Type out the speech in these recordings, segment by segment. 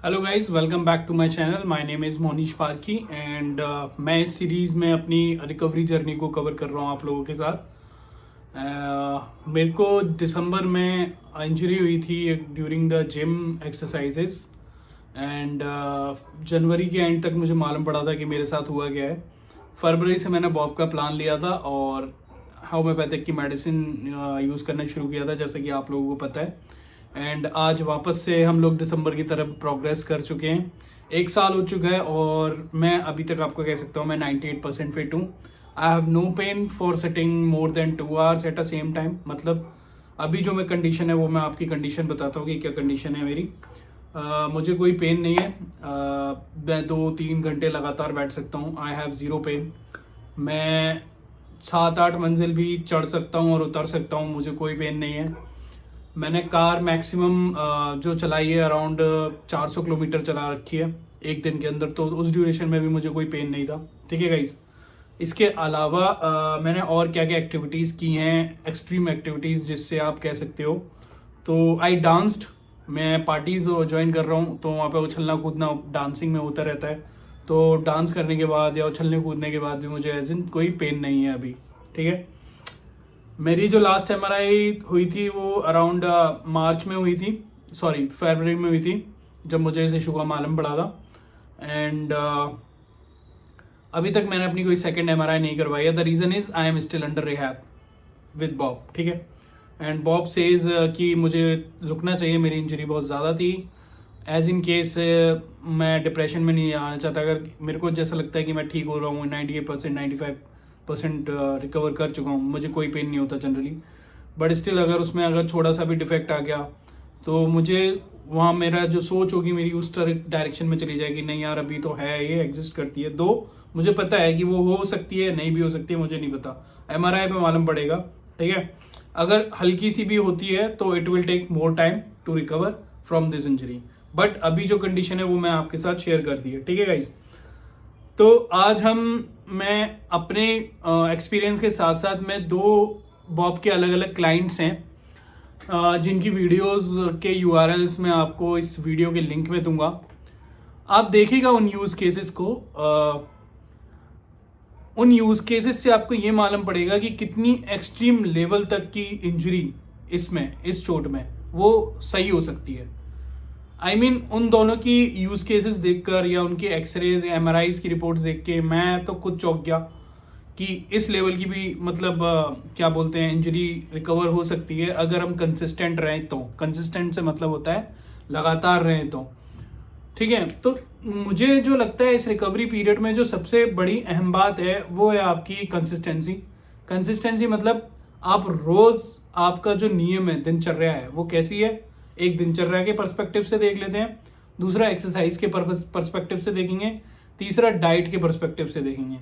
Hello guys, welcome back to my channel. My name is Monish Parkhi and मैं इस series में अपनी रिकवरी जर्नी को कवर कर रहा हूँ आप लोगों के साथ। मेरे को दिसंबर में इंजरी हुई थी during the gym exercises and जनवरी के एंड तक मुझे मालूम पड़ा था कि मेरे साथ हुआ क्या है। फरवरी से मैंने बॉब का प्लान लिया था और होम्योपैथिक की मेडिसिन यूज़ करना शुरू किया था, जैसे कि आप लोगों को पता है। एंड आज वापस से हम लोग दिसंबर की तरफ प्रोग्रेस कर चुके हैं। 1 साल हो चुका है और मैं अभी तक आपको कह सकता हूँ मैं 98% फिट हूँ। I have no pain for sitting more than 2 hours at a same time. मतलब अभी जो मैं कंडीशन है वो मैं आपकी कंडीशन बताता हूँ कि क्या कंडीशन है मेरी। मुझे कोई पेन नहीं है। मैं 2-3 घंटे लगातार बैठ सकता हूँ। I have zero pain. मैं 7-8 मंजिल भी चढ़ सकता हूँ और उतर सकता हूँ, मुझे कोई पेन नहीं है। मैंने कार मैक्सिमम जो चलाई है अराउंड 400 किलोमीटर चला रखी है एक दिन के अंदर, तो उस ड्यूरेशन में भी मुझे कोई पेन नहीं था। ठीक है गाइस। इसके अलावा मैंने और क्या क्या एक्टिविटीज़ की हैं, एक्सट्रीम एक्टिविटीज़ जिससे आप कह सकते हो। तो आई डांस्ड। मैं पार्टीज़ ज्वाइन कर रहा हूँ तो वहाँ पे उछलना कूदना डांसिंग में होता रहता है। तो डांस करने के बाद या उछलने कूदने के बाद भी मुझे एज इन कोई पेन नहीं है अभी। ठीक है। मेरी जो लास्ट एमआरआई हुई थी वो अराउंड मार्च में हुई थी, सॉरी फरवरी में हुई थी, जब मुझे इस इशू का मालूम पड़ा था। एंड अभी तक मैंने अपनी कोई सेकंड एमआरआई नहीं करवाई है। The reason is I am still under rehab with Bob. ठीक है। एंड बॉब सेज कि मुझे रुकना चाहिए, मेरी इंजरी बहुत ज़्यादा थी। एज इन केस मैं डिप्रेशन में नहीं आना चाहता। अगर मेरे को जैसा लगता है कि मैं ठीक हो रहा हूँ 98% 95% रिकवर कर चुका हूँ, मुझे कोई पेन नहीं होता जनरली, बट स्टिल अगर उसमें छोटा सा भी डिफेक्ट आ गया तो मुझे वहाँ मेरा जो सोच होगी मेरी उस डायरेक्शन में चली जाएगी। नहीं यार, अभी तो है, ये एग्जिस्ट करती है। दो मुझे पता है कि वो हो सकती है, नहीं भी हो सकती है, मुझे नहीं पता। एमआरआई पे मालूम पड़ेगा। ठीक है। अगर हल्की सी भी होती है तो it will take more time to recover from this injury, but अभी जो कंडीशन है वो मैं आपके साथ शेयर कर दी है। ठीक है गाइज। तो आज मैं अपने एक्सपीरियंस के साथ साथ मैं 2 बॉब के अलग अलग क्लाइंट्स हैं जिनकी वीडियोस के यूआरएल्स मैं आपको इस वीडियो के लिंक में दूंगा। आप देखिएगा उन यूज़ केसेस को। उन यूज़ केसेस से आपको ये मालूम पड़ेगा कि कितनी एक्सट्रीम लेवल तक की इंजरी इस चोट में वो सही हो सकती है। आई मीन उन दोनों की यूज़ केसेस देखकर या उनके एक्सरेज या एमआरआईज की रिपोर्ट्स देख के मैं तो खुद चौंक गया कि इस लेवल की भी मतलब क्या बोलते हैं इंजरी रिकवर हो सकती है अगर हम कंसिस्टेंट रहें तो। कंसिस्टेंट से मतलब होता है लगातार रहें तो। ठीक है। तो मुझे जो लगता है इस रिकवरी पीरियड में जो सबसे बड़ी अहम बात है वो है आपकी कंसिस्टेंसी। कंसिस्टेंसी मतलब आप रोज आपका जो नियम है, दिनचर्या है, वो कैसी है। एक दिनचर्या के पर्सपेक्टिव से देख लेते हैं, दूसरा एक्सरसाइज के पर्सपेक्टिव से देखेंगे, तीसरा डाइट के पर्सपेक्टिव से देखेंगे।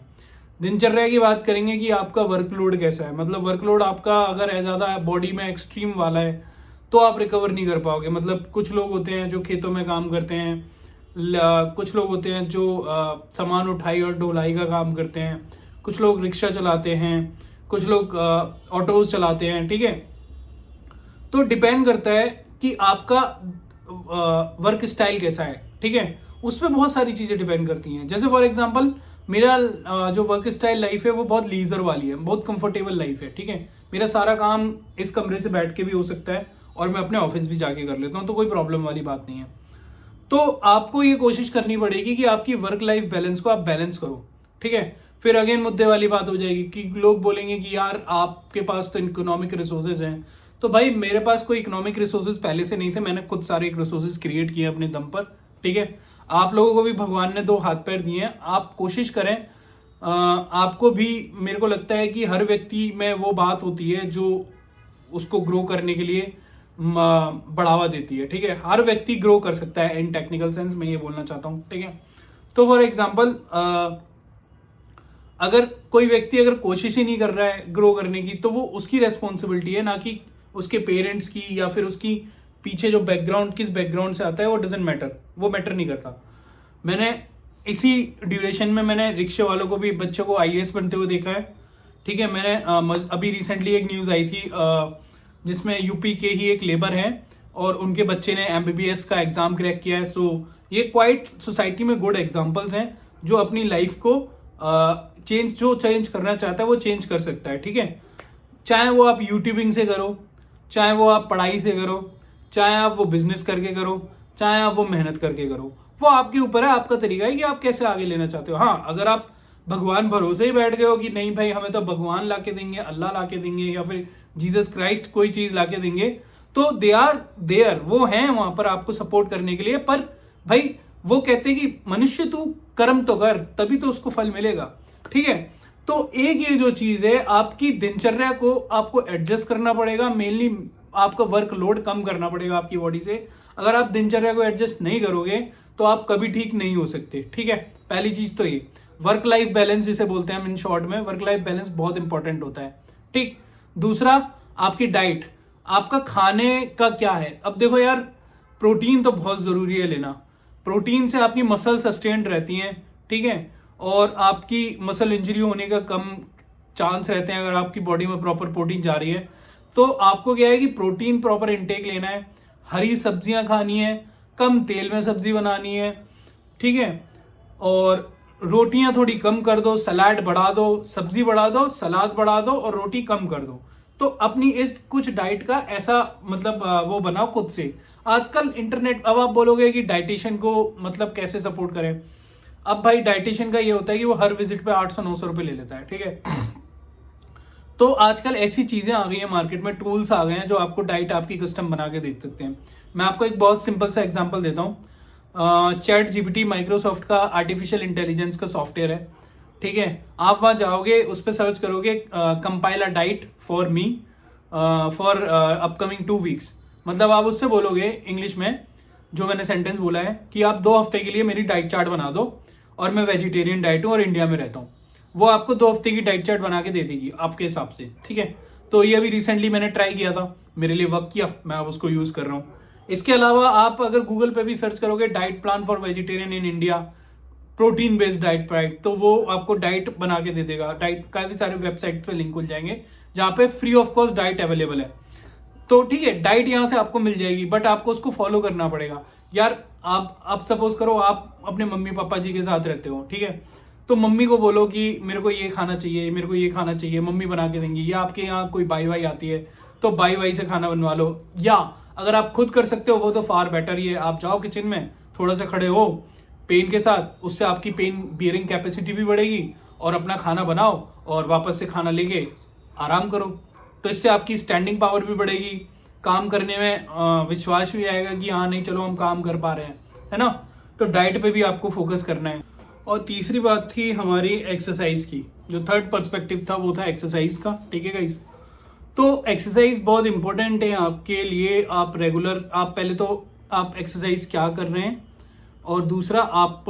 दिनचर्या की बात करेंगे कि आपका वर्कलोड कैसा है। मतलब वर्कलोड आपका अगर ज़्यादा बॉडी में एक्सट्रीम वाला है तो आप रिकवर नहीं कर पाओगे। मतलब कुछ लोग होते हैं जो खेतों में काम करते हैं, कुछ लोग होते हैं जो सामान उठाई और ढुलाई का काम करते हैं, कुछ लोग रिक्शा चलाते हैं, कुछ लोग ऑटोज चलाते हैं। ठीक है। तो डिपेंड करता है कि आपका वर्क स्टाइल कैसा है। ठीक है। उस पर बहुत सारी चीज़ें डिपेंड करती हैं। जैसे फॉर एग्जांपल मेरा जो वर्क स्टाइल लाइफ है वो बहुत लीजर वाली है, बहुत कंफर्टेबल लाइफ है। ठीक है। मेरा सारा काम इस कमरे से बैठ के भी हो सकता है और मैं अपने ऑफिस भी जाके कर लेता हूँ, तो कोई प्रॉब्लम वाली बात नहीं है। तो आपको ये कोशिश करनी पड़ेगी कि आपकी वर्क लाइफ बैलेंस को आप बैलेंस करो। ठीक है। फिर अगेन मुद्दे वाली बात हो जाएगी कि लोग बोलेंगे कि यार आपके पास तो इकोनॉमिक रिसोर्सेज हैं। तो भाई मेरे पास कोई इकोनॉमिक रिसोर्सेज पहले से नहीं थे, मैंने खुद सारे रिसोर्सेज क्रिएट किए अपने दम पर। ठीक है। आप लोगों को भी भगवान ने 2 हाथ पैर दिए हैं, आप कोशिश करें। आपको भी, मेरे को लगता है कि हर व्यक्ति में वो बात होती है जो उसको ग्रो करने के लिए बढ़ावा देती है। ठीक है। हर व्यक्ति ग्रो कर सकता है इन टेक्निकल सेंस, मैं ये बोलना चाहता हूँ। ठीक है। तो फॉर एग्जांपल अगर कोई व्यक्ति अगर कोशिश ही नहीं कर रहा है ग्रो करने की तो वो उसकी रेस्पॉन्सिबिलिटी है, ना कि उसके पेरेंट्स की या फिर उसकी पीछे जो बैकग्राउंड किस बैकग्राउंड से आता है वो डजेंट मैटर, वो मैटर नहीं करता। मैंने इसी ड्यूरेशन में मैंने रिक्शे वालों को भी, बच्चों को आईएएस बनते हुए देखा है। ठीक है। मैंने अभी रिसेंटली एक न्यूज़ आई थी जिसमें यूपी के ही एक लेबर है, और उनके बच्चे ने MBBS का एग्ज़ाम क्रैक किया है। सो ये क्वाइट सोसाइटी में गुड एग्जाम्पल्स हैं जो अपनी लाइफ को चेंज करना चाहता है वो चेंज कर सकता है, ठीक है। चाहे वो आप यूट्यूबिंग से करो, चाहे वो आप पढ़ाई से करो, चाहे आप वो बिजनेस करके करो, चाहे आप वो मेहनत करके करो, वो आपके ऊपर है, आपका तरीका है कि आप कैसे आगे लेना चाहते हो। हाँ, अगर आप भगवान भरोसे ही बैठ गए हो कि नहीं भाई हमें तो भगवान ला के देंगे, अल्लाह ला के देंगे, या फिर जीसस क्राइस्ट कोई चीज़ ला के देंगे, तो दे आर देयर, वो हैं वहाँ पर आपको सपोर्ट करने के लिए। पर भाई वो कहते हैं कि मनुष्य तू कर्म तो कर, तभी तो उसको फल मिलेगा, ठीक है। तो एक ये जो चीज़ है, आपकी दिनचर्या को आपको एडजस्ट करना पड़ेगा, मेनली आपका वर्कलोड कम करना पड़ेगा आपकी बॉडी से। अगर आप दिनचर्या को एडजस्ट नहीं करोगे तो आप कभी ठीक नहीं हो सकते, ठीक है। पहली चीज़ तो ये वर्क लाइफ बैलेंस जिसे बोलते हैं हम इन शॉर्ट में, वर्क लाइफ बैलेंस बहुत इंपॉर्टेंट होता है, ठीक। दूसरा, आपकी डाइट, आपका खाने का क्या है। अब देखो यार, प्रोटीन तो बहुत ज़रूरी है लेना, प्रोटीन से आपकी मसल सस्टेन्ड रहती हैं, ठीक है, और आपकी मसल इंजरी होने का कम चांस रहते हैं अगर आपकी बॉडी में प्रॉपर प्रोटीन जा रही है। तो आपको क्या है कि प्रोटीन प्रॉपर इंटेक लेना है, हरी सब्जियां खानी है, कम तेल में सब्जी बनानी है, ठीक है, और रोटियां थोड़ी कम कर दो, सलाद बढ़ा दो, सब्जी बढ़ा दो, सलाद बढ़ा दो और रोटी कम कर दो। तो अपनी इस कुछ डाइट का ऐसा मतलब वो बनाओ खुद से। आजकल इंटरनेट, अब आप बोलोगे कि डाइटिशियन को मतलब कैसे सपोर्ट करें। अब भाई डाइटिशियन का ये होता है कि वो हर विजिट पे 800-900 रुपये ले लेता है, ठीक है। तो आजकल ऐसी चीज़ें आ गई हैं मार्केट में, टूल्स आ गए हैं जो आपको डाइट आपकी कस्टम बना के देख सकते हैं। मैं आपको एक बहुत सिंपल सा एग्जांपल देता हूँ। चैट जीपीटी माइक्रोसॉफ्ट का आर्टिफिशियल इंटेलिजेंस का सॉफ्टवेयर है, ठीक है। आप वहाँ जाओगे, उस पर सर्च करोगे compile a diet for me for upcoming 2 weeks. मतलब आप उससे बोलोगे इंग्लिश में जो मैंने सेंटेंस बोला है कि आप 2 हफ्ते के लिए मेरी डाइट चार्ट बना दो, और मैं वेजिटेरियन डाइट हूँ और इंडिया में रहता हूँ। वो आपको 2 हफ्ते की डाइट चार्ट बना के दे देगी आपके हिसाब से, ठीक है। तो ये अभी रिसेंटली मैंने ट्राई किया था, मेरे लिए वर्क किया, मैं अब उसको यूज़ कर रहा हूँ। इसके अलावा आप अगर गूगल पे भी सर्च करोगे diet plan for vegetarian in India, protein based diet प्राइट, तो वो आपको डाइट बना के दे देगा। डाइट काफ़ी सारे वेबसाइट पे लिंक खुल जाएंगे जहाँ पे free of cost diet available है। तो ठीक है, डाइट यहाँ से आपको मिल जाएगी, बट आपको उसको फॉलो करना पड़ेगा यार। आप सपोज करो आप अपने मम्मी पापा जी के साथ रहते हो, ठीक है, तो मम्मी को बोलो कि मेरे को ये खाना चाहिए, मेरे को ये खाना चाहिए, मम्मी बना के देंगी। या आपके यहाँ कोई बाई वाई आती है तो बाई वाई से खाना बनवा लो। या अगर आप खुद कर सकते हो वो तो फार बेटर ही है, आप जाओ किचन में, थोड़ा सा खड़े हो पेन के साथ, उससे आपकी पेन बियरिंग कैपेसिटी भी बढ़ेगी, और अपना खाना बनाओ और वापस से खाना लेके आराम करो। तो इससे आपकी स्टैंडिंग पावर भी बढ़ेगी, काम करने में विश्वास भी आएगा कि हाँ नहीं चलो हम काम कर पा रहे हैं, है ना। तो डाइट पे भी आपको फोकस करना है। और तीसरी बात थी हमारी एक्सरसाइज की, जो थर्ड पर्सपेक्टिव था वो था एक्सरसाइज का, ठीक है गाइस। तो एक्सरसाइज बहुत इंपॉर्टेंट है आपके लिए। आप रेगुलर, आप पहले तो आप एक्सरसाइज क्या कर रहे हैं, और दूसरा आप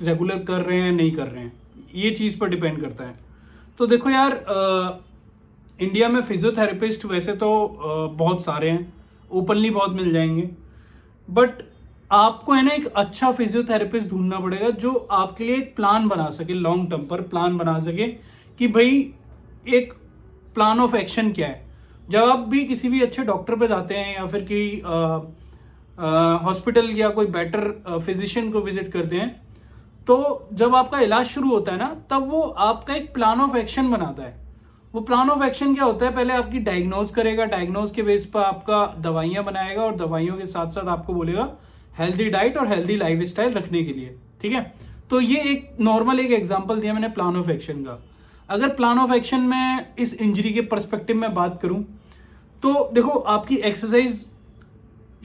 रेगुलर कर रहे हैं नहीं कर रहे हैं, ये चीज़ पर डिपेंड करता है। तो देखो यार, इंडिया में फिजियोथेरेपिस्ट वैसे तो बहुत सारे हैं, ओपनली बहुत मिल जाएंगे, बट आपको है ना एक अच्छा फिजियोथेरेपिस्ट ढूंढना पड़ेगा जो आपके लिए एक प्लान बना सके, लॉन्ग टर्म पर प्लान बना सके कि भाई एक प्लान ऑफ एक्शन क्या है। जब आप भी किसी भी अच्छे डॉक्टर पे जाते हैं या फिर कि हॉस्पिटल या कोई बेटर फिजिशियन को विजिट करते हैं, तो जब आपका इलाज शुरू होता है ना, तब वो आपका एक प्लान ऑफ एक्शन बनाता है। वो प्लान ऑफ एक्शन क्या होता है, पहले आपकी डायग्नोज करेगा, डायग्नोज के बेस पर आपका दवाइयाँ बनाएगा, और दवाइयों के साथ साथ आपको बोलेगा हेल्दी डाइट और हेल्दी लाइफस्टाइल रखने के लिए, ठीक है। तो ये एक नॉर्मल एक एग्जांपल दिया मैंने प्लान ऑफ एक्शन का। अगर प्लान ऑफ एक्शन में इस इंजरी के पर्सपेक्टिव में बात करूं, तो देखो आपकी एक्सरसाइज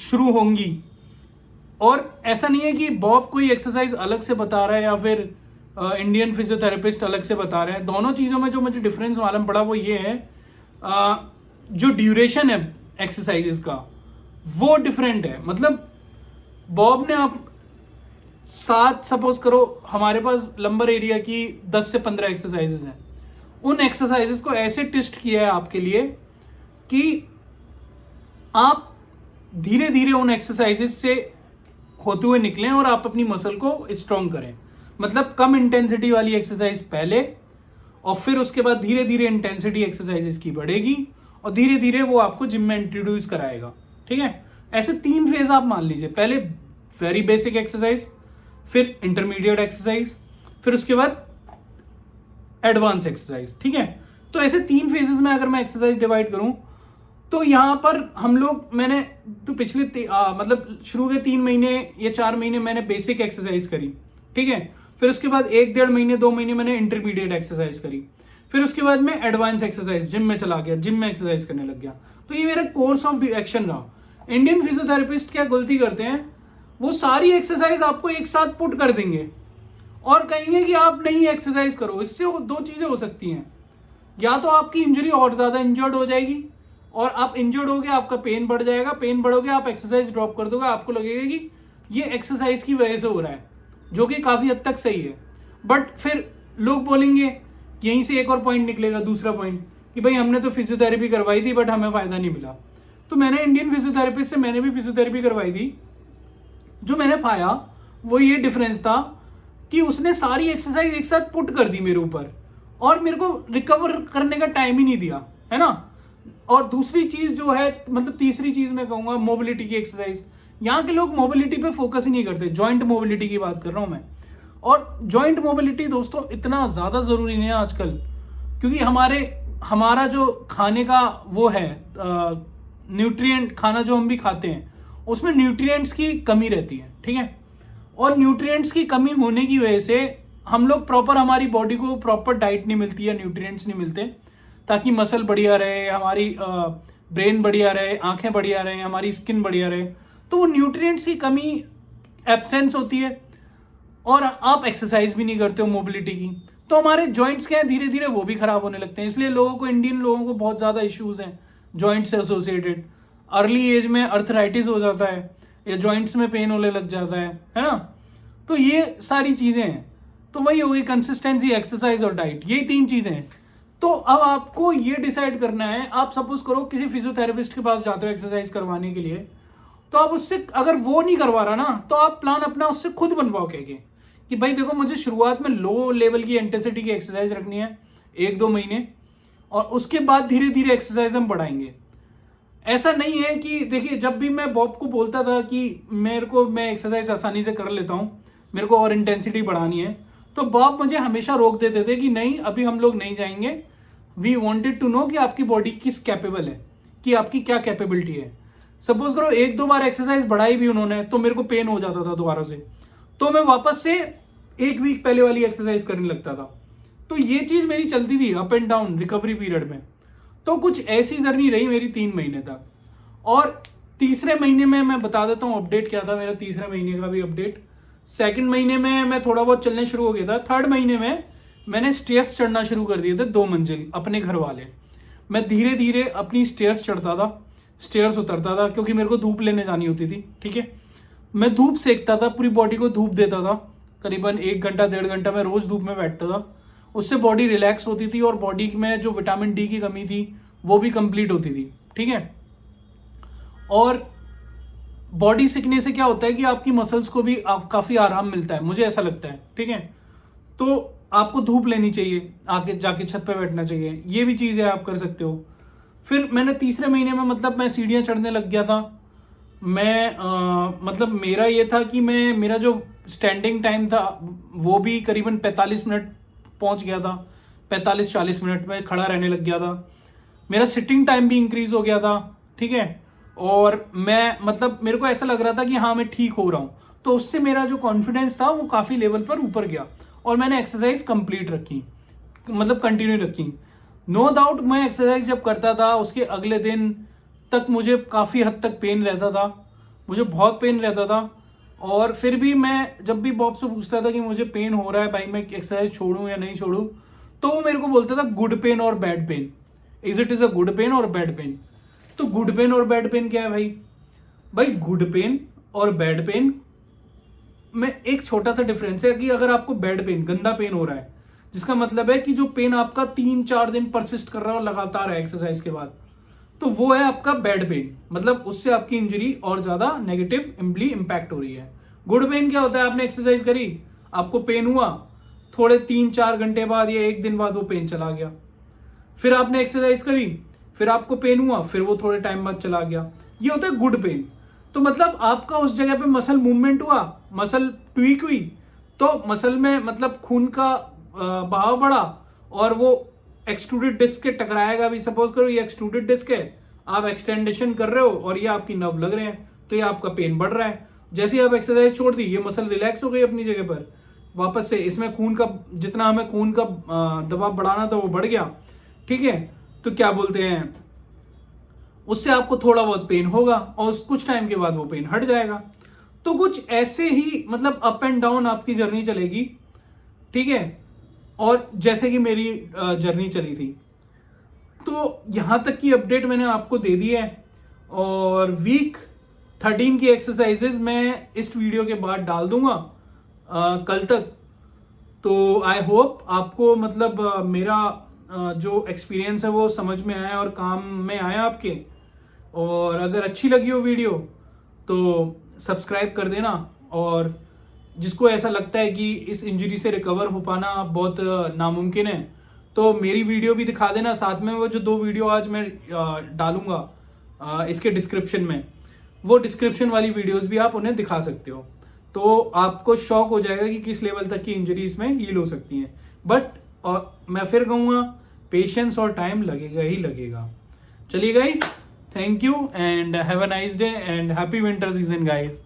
शुरू होंगी, और ऐसा नहीं है कि बॉब कोई एक्सरसाइज अलग से बता रहा है या फिर इंडियन फिजियोथेरेपिस्ट अलग से बता रहे हैं। दोनों चीज़ों में जो मुझे डिफरेंस मालूम पड़ा वो ये है, जो ड्यूरेशन है एक्सरसाइजेस का वो डिफरेंट है। मतलब बॉब ने आप 7 सपोज करो, हमारे पास लंबर एरिया की 10 से 15 एक्सरसाइजेज हैं, उन एक्सरसाइजेस को ऐसे टेस्ट किया है आपके लिए कि आप धीरे धीरे उन एक्सरसाइजेस से होते हुए निकलें और आप अपनी मसल को स्ट्रॉन्ग करें। मतलब कम इंटेंसिटी वाली एक्सरसाइज पहले, और फिर उसके बाद धीरे धीरे इंटेंसिटी एक्सरसाइजेस की बढ़ेगी, और धीरे धीरे वो आपको जिम में इंट्रोड्यूस कराएगा, ठीक है। ऐसे 3 फेज आप मान लीजिए, पहले वेरी बेसिक एक्सरसाइज, फिर इंटरमीडिएट एक्सरसाइज, फिर उसके बाद एडवांस एक्सरसाइज, ठीक है। तो ऐसे 3 फेजेस में अगर मैं एक्सरसाइज डिवाइड करूं तो यहाँ पर हम लोग, मैंने तो पिछले मतलब शुरू के 3 महीने या 4 महीने मैंने बेसिक एक्सरसाइज करी, ठीक है। फिर उसके बाद 1-1.5 महीने 2 महीने मैंने इंटरमीडिएट एक्सरसाइज करी, फिर उसके बाद मैं एडवांस एक्सरसाइज जिम में चला गया, जिम में एक्सरसाइज करने लग गया। तो ये मेरा कोर्स ऑफ एक्शन रहा। इंडियन फिजियोथेरेपिस्ट क्या गलती करते हैं, वो सारी एक्सरसाइज आपको एक साथ पुट कर देंगे और कहेंगे कि आप नई एक्सरसाइज करो। इससे 2 चीजें हो सकती हैं, या तो आपकी इंजरी और ज्यादा इंजर्ड हो जाएगी और आप इंजर्ड होगे, आपका पेन बढ़ जाएगा, पेन बढ़ोगे, आप एक्सरसाइज ड्रॉप कर दोगे, आपको लगेगा कि ये एक्सरसाइज की वजह से हो रहा है, जो कि काफी हद तक सही है। बट फिर लोग बोलेंगे, यहीं से एक और पॉइंट निकलेगा, दूसरा पॉइंट, कि भाई हमने तो फिजियोथेरेपी करवाई थी बट हमें फायदा नहीं मिला। तो मैंने इंडियन फिजियोथेरेपिस्ट से मैंने भी फिजियोथेरेपी करवाई थी। जो मैंने पाया वो ये डिफरेंस था कि उसने सारी एक्सरसाइज एक साथ पुट कर दी मेरे ऊपर और मेरे को रिकवर करने का टाइम ही नहीं दिया, है ना। और दूसरी चीज जो है, मतलब तीसरी चीज मैं कहूंगा, मोबिलिटी की एक्सरसाइज। यहाँ के लोग मोबिलिटी पे फोकस ही नहीं करते, जॉइंट मोबिलिटी की बात कर रहा हूं मैं। और जॉइंट मोबिलिटी दोस्तों इतना ज्यादा जरूरी नहीं है आजकल, क्योंकि हमारा जो खाने का वो है, न्यूट्रिएंट खाना जो हम भी खाते हैं उसमें न्यूट्रिएंट्स की कमी रहती है, ठीक है। और न्यूट्रिएंट्स की कमी होने की वजह से हम लोग प्रॉपर, हमारी बॉडी को प्रॉपर डाइट नहीं मिलती है, न्यूट्रिएंट्स नहीं मिलते ताकि मसल बढ़िया रहे, हमारी ब्रेन बढ़िया रहे, आंखें बढ़िया रहे, हमारी स्किन बढ़िया रहे। तो वो न्यूट्रिएंट्स की कमी, एब्सेंस होती है और आप एक्सरसाइज भी नहीं करते हो मोबिलिटी की, तो हमारे जॉइंट्स क्या है, धीरे धीरे वो भी खराब होने लगते हैं। इसलिए इंडियन लोगों को बहुत ज़्यादा इश्यूज हैं जॉइंट से एसोसिएटेड। अर्ली एज में अर्थराइटिस हो जाता है या जॉइंट्स में पेन होने लग जाता है ना। तो ये सारी चीज़ें हैं। तो वही होगी कंसिस्टेंसी, एक्सरसाइज और डाइट, यही 3 चीज़ें हैं। तो अब आपको ये डिसाइड करना है, आप सपोज करो किसी फिजियोथेरेपिस्ट के पास जाते हो एक्सरसाइज करवाने के लिए, तो आप उससे, अगर वो नहीं करवा रहा ना, तो आप प्लान अपना उससे खुद बनवाओ, कह कि भाई देखो मुझे शुरुआत में लो लेवल की इंटेंसिटी की एक्सरसाइज रखनी है 1-2 महीने, और उसके बाद धीरे धीरे एक्सरसाइज हम बढ़ाएंगे। ऐसा नहीं है कि, देखिए जब भी मैं बॉब को बोलता था कि मैं एक्सरसाइज आसानी से कर लेता हूँ, मेरे को और इंटेंसिटी बढ़ानी है, तो बॉब मुझे हमेशा रोक देते थे कि नहीं, अभी हम लोग नहीं जाएंगे, वी वॉन्टेड टू नो कि आपकी बॉडी किस कैपेबल है, कि आपकी क्या कैपेबिलिटी है। सपोज करो 1-2 बार एक्सरसाइज बढ़ाई भी उन्होंने तो मेरे को पेन हो जाता था दोबारा से, तो मैं वापस से 1 वीक पहले वाली एक्सरसाइज करने लगता था। तो ये चीज मेरी चलती थी up and down recovery period में। तो कुछ ऐसी जर्नी रही मेरी 3 महीने तक। और तीसरे महीने में मैं बता देता हूँ अपडेट क्या था मेरा, तीसरे महीने का भी अपडेट। 2nd महीने में मैं थोड़ा बहुत चलने शुरू हो गया था। 3rd महीने में मैंने स्टेयर्स चढ़ना शुरू कर दिए थे, 2 मंजिल अपने घर वाले। मैं धीरे धीरे अपनी स्टेयर्स चढ़ता था, स्टेयर्स उतरता था, क्योंकि मेरे को धूप लेने जानी होती थी, ठीक है। मैं धूप सेकता था, पूरी बॉडी को धूप देता था, करीबन 1 घंटा 1.5 घंटा मैं रोज धूप में बैठता था। उससे बॉडी रिलैक्स होती थी और बॉडी में जो विटामिन डी की कमी थी वो भी कंप्लीट होती थी, ठीक है। और बॉडी सीखने से क्या होता है कि आपकी मसल्स को भी काफी आराम मिलता है, मुझे ऐसा लगता है, ठीक है। तो आपको धूप लेनी चाहिए, आके जाके छत पे बैठना चाहिए, ये भी चीज़ है, आप कर सकते हो। फिर मैंने तीसरे महीने में, मतलब मैं सीढ़ियाँ चढ़ने लग गया था। मतलब मेरा ये था कि मेरा जो स्टैंडिंग टाइम था वो भी करीबन 45 मिनट पहुंच गया था, 45-40 मिनट में खड़ा रहने लग गया था। मेरा सिटिंग टाइम भी इंक्रीज हो गया था, ठीक है। और मतलब मेरे को ऐसा लग रहा था कि हाँ मैं ठीक हो रहा हूँ, तो उससे मेरा जो कॉन्फिडेंस था वो काफ़ी लेवल पर ऊपर गया और मैंने एक्सरसाइज कंप्लीट रखी, मतलब कंटिन्यू रखी। नो डाउट मैं एक्सरसाइज जब करता था उसके अगले दिन तक मुझे काफ़ी हद तक पेन रहता था, मुझे बहुत पेन रहता था। और फिर भी मैं जब भी बॉब से पूछता था कि मुझे पेन हो रहा है भाई, मैं एक्सरसाइज छोड़ूं या नहीं छोड़ूं, तो वो मेरे को बोलता था गुड पेन और bad pain, is a good pain और बैड पेन। तो गुड पेन और बैड पेन क्या है भाई गुड पेन और बैड पेन में एक छोटा सा डिफरेंस है कि अगर आपको बैड पेन, गंदा पेन हो रहा है, जिसका मतलब है कि जो पेन आपका 3-4 दिन परसिस्ट कर रहा है और लगातार है एक्सरसाइज के बाद, तो वो है आपका बैड पेन, मतलब उससे आपकी इंजरी और ज्यादा नेगेटिवली इंपैक्ट हो रही है। गुड पेन क्या होता है, आपने एक्सरसाइज करी, आपको पेन हुआ, थोड़े 3-4 घंटे बाद या 1 दिन बाद वो पेन चला गया। फिर आपने एक्सरसाइज करी, फिर आपको पेन हुआ, फिर वो थोड़े टाइम बाद चला गया। ये होता है गुड पेन। तो मतलब आपका उस जगह पे मसल मूवमेंट हुआ, मसल ट्वीक हुई, तो मसल में मतलब खून का बहाव बढ़ा और वो एक्सट्रूडेड डिस्क के टकराएगा भी। सपोज करो ये एक्सट्रूडेड डिस्क है, आप एक्सटेंडेशन कर रहे हो और ये आपकी नर्व लग रहे हैं, तो ये आपका पेन बढ़ रहा है। जैसे ही आप एक्सरसाइज छोड़ दी, ये मसल रिलैक्स हो गई अपनी जगह पर वापस से, इसमें खून का जितना हमें खून का दबाव बढ़ाना था वो बढ़ गया, ठीक है। तो क्या बोलते हैं, उससे आपको थोड़ा बहुत पेन होगा और कुछ टाइम के बाद वो पेन हट जाएगा। तो कुछ ऐसे ही मतलब अप एंड डाउन आपकी जर्नी चलेगी, ठीक है। और जैसे कि मेरी जर्नी चली थी, तो यहां तक की अपडेट मैंने आपको दे दी है। और वीक 13 की एक्सरसाइजेज मैं इस वीडियो के बाद डाल दूंगा कल तक। तो आई होप आपको मतलब मेरा जो एक्सपीरियंस है वो समझ में आया और काम में आया आपके। और अगर अच्छी लगी हो वीडियो तो सब्सक्राइब कर देना। और जिसको ऐसा लगता है कि इस इंजरी से रिकवर हो पाना बहुत नामुमकिन है, तो मेरी वीडियो भी दिखा देना। साथ में वो जो 2 वीडियो आज मैं डालूंगा इसके डिस्क्रिप्शन में, वो डिस्क्रिप्शन वाली वीडियोस भी आप उन्हें दिखा सकते हो। तो आपको शॉक हो जाएगा कि किस लेवल तक की इंजरी इसमें हील हो सकती हैं। बट मैं फिर कहूँगा, पेशेंस और टाइम लगेगा ही लगेगा। चलिए guys, thank you and have a nice day and happy winter season guys.